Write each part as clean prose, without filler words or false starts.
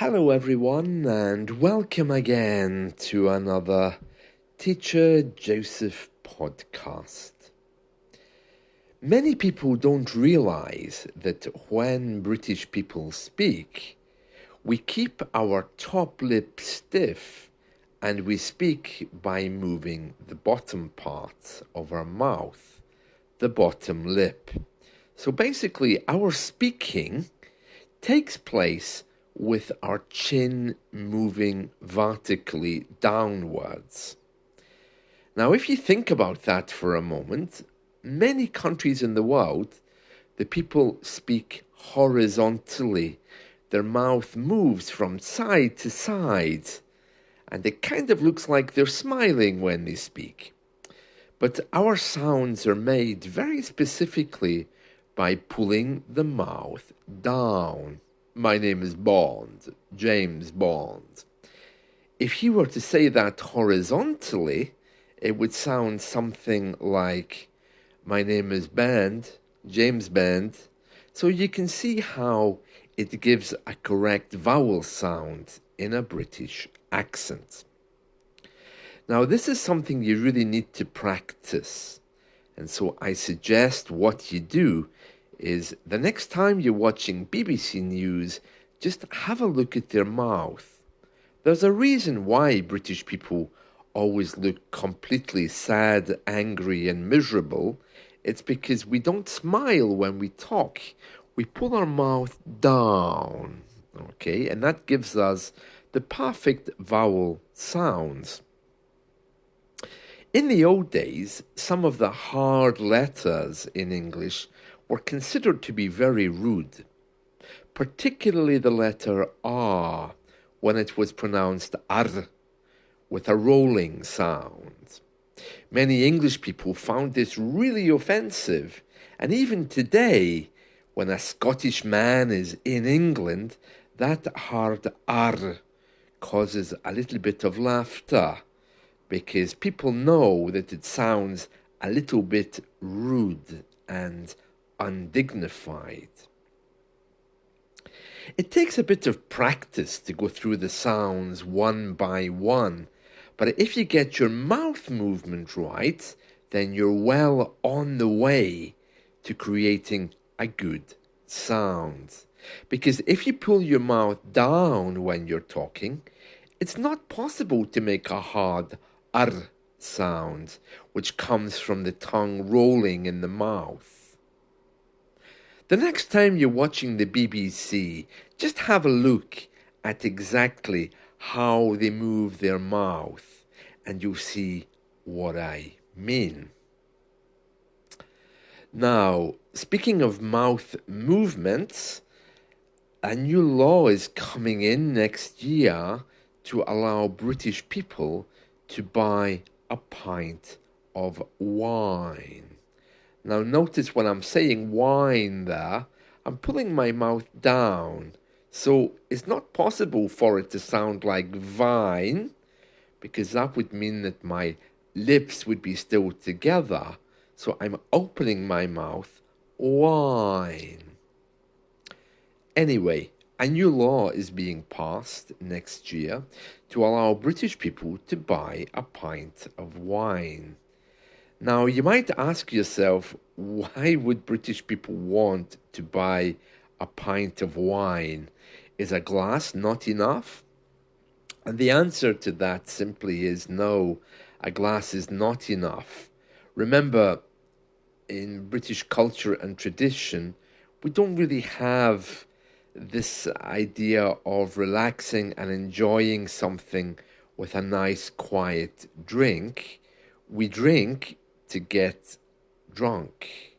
Hello, everyone, and welcome again to another Teacher Joseph podcast. Many people don't realize that when British people speak, we keep our top lip stiff and we speak by moving the bottom part of our mouth, the bottom lip. So basically, our speaking takes place with our chin moving vertically downwards. Now, if you think about that for a moment, many countries in the world, the people speak horizontally. Their mouth moves from side to side, and it kind of looks like they're smiling when they speak. But our sounds are made very specifically by pulling the mouth down. My name is Bond, James Bond. If you were to say that horizontally, it would sound something like, my name is Band, James Band. So you can see how it gives a correct vowel sound in a British accent. Now, this is something you really need to practice. And so I suggest what you do is the next time you're watching BBC News, just have a look at their mouth. There's a reason why British people always look completely sad, angry, and miserable. It's because we don't smile when we talk. We pull our mouth down, okay? And that gives us the perfect vowel sounds. In the old days, some of the hard letters in English were considered to be very rude, particularly the letter R when it was pronounced R with a rolling sound. Many English people found this really offensive, and even today, when a Scottish man is in England, that hard R causes a little bit of laughter, because people know that it sounds a little bit rude and undignified. It takes a bit of practice to go through the sounds one by one, but if you get your mouth movement right, then you're well on the way to creating a good sound. Because if you pull your mouth down when you're talking, it's not possible to make a hard R sound, which comes from the tongue rolling in the mouth. The next time you're watching the BBC, just have a look at exactly how they move their mouth, and you'll see what I mean. Now, speaking of mouth movements, a new law is coming in next year to allow British people to buy a pint of wine. Now notice when I'm saying wine there, I'm pulling my mouth down. So it's not possible for it to sound like vine, because that would mean that my lips would be still together. So I'm opening my mouth, wine. Anyway, a new law is being passed next year to allow British people to buy a pint of wine. Now, you might ask yourself, why would British people want to buy a pint of wine? Is a glass not enough? And the answer to that simply is no, a glass is not enough. Remember, in British culture and tradition, we don't really have this idea of relaxing and enjoying something with a nice quiet drink. We drink to get drunk.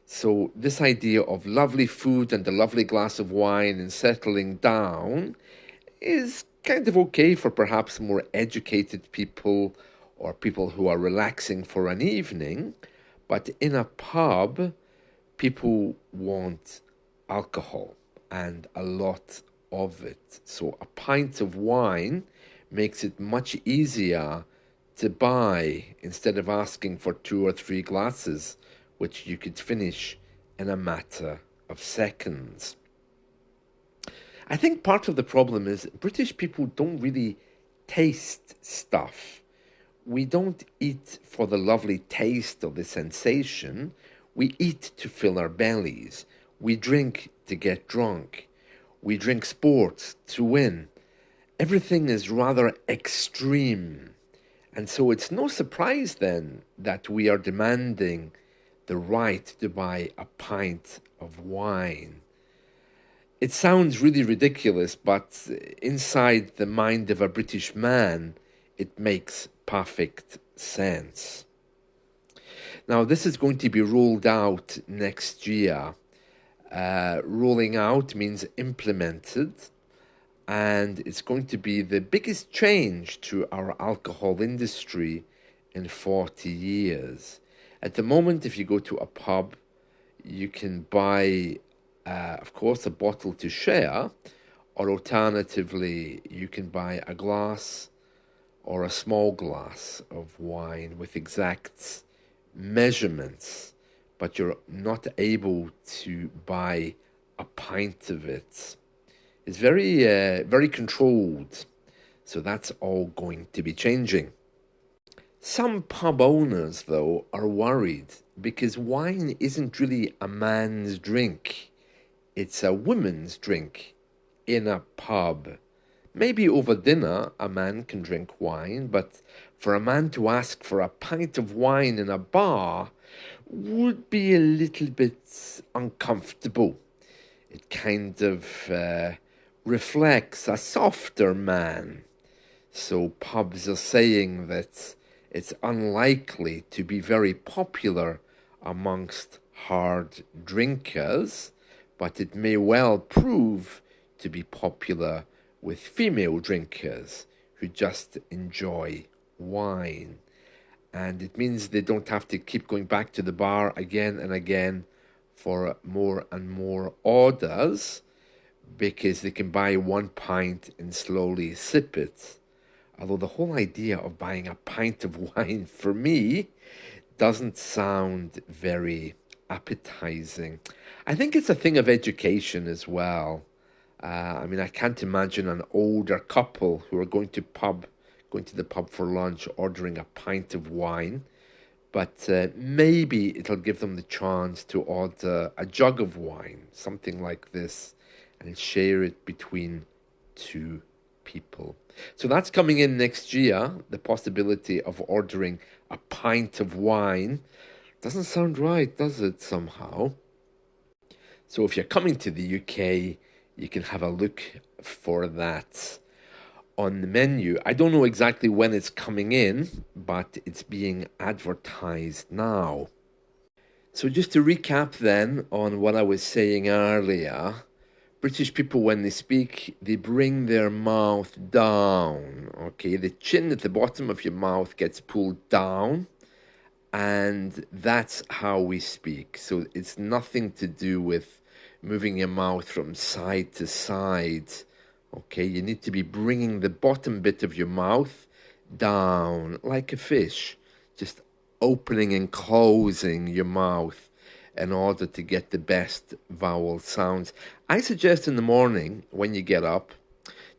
So this idea of lovely food and a lovely glass of wine and settling down is kind of okay for perhaps more educated people or people who are relaxing for an evening. But in a pub, people want alcohol and a lot of it. So a pint of wine makes it much easier to buy instead of asking for 2 or 3 glasses, which you could finish in a matter of seconds. I think part of the problem is British people don't really taste stuff. We don't eat for the lovely taste or the sensation. We eat to fill our bellies. We drink to get drunk. We drink sports to win. Everything is rather extreme. And so it's no surprise then that we are demanding the right to buy a pint of wine. It sounds really ridiculous, but inside the mind of a British man, it makes perfect sense. Now, this is going to be rolled out next year. Rolling out means implemented, and it's going to be the biggest change to our alcohol industry in 40 years. At the moment, if you go to a pub, you can buy, of course, a bottle to share, or alternatively, you can buy a glass or a small glass of wine with exact measurements, but you're not able to buy a pint of it. It's very controlled, so that's all going to be changing. Some pub owners, though, are worried because wine isn't really a man's drink. It's a woman's drink in a pub. Maybe over dinner a man can drink wine, but for a man to ask for a pint of wine in a bar would be a little bit uncomfortable. It kind of reflects a softer man. So pubs are saying that it's unlikely to be very popular amongst hard drinkers, but it may well prove to be popular with female drinkers who just enjoy wine. And it means they don't have to keep going back to the bar again and again for more and more orders, because they can buy 1 pint and slowly sip it. Although the whole idea of buying a pint of wine for me doesn't sound very appetizing. I think it's a thing of education as well. I can't imagine an older couple who are going to the pub for lunch, ordering a pint of wine. But maybe it'll give them the chance to order a jug of wine, something like this, and share it between two people. So that's coming in next year, the possibility of ordering a pint of wine. Doesn't sound right, does it, somehow? So if you're coming to the UK, you can have a look for that on the menu. I don't know exactly when it's coming in, but it's being advertised now. So just to recap then on what I was saying earlier, British people, when they speak, they bring their mouth down, okay? The chin at the bottom of your mouth gets pulled down, and that's how we speak. So it's nothing to do with moving your mouth from side to side, okay? You need to be bringing the bottom bit of your mouth down like a fish, just opening and closing your mouth in order to get the best vowel sounds. I suggest in the morning when you get up,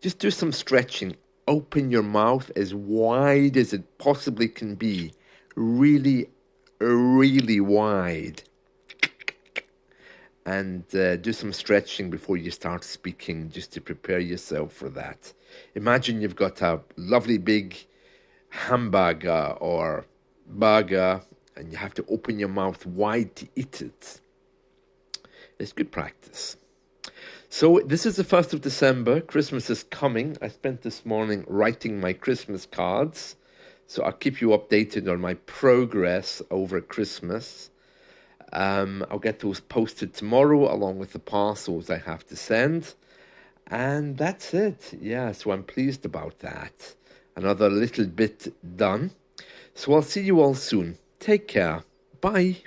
just do some stretching. Open your mouth as wide as it possibly can be. Really, really wide. And do some stretching before you start speaking, just to prepare yourself for that. Imagine you've got a lovely big hamburger or burger, and you have to open your mouth wide to eat it. It's good practice. So this is the 1st of December. Christmas is coming. I spent this morning writing my Christmas cards, so I'll keep you updated on my progress over Christmas. I'll get those posted tomorrow along with the parcels I have to send. And that's it. Yeah, so I'm pleased about that. Another little bit done. So I'll see you all soon. Take care. Bye.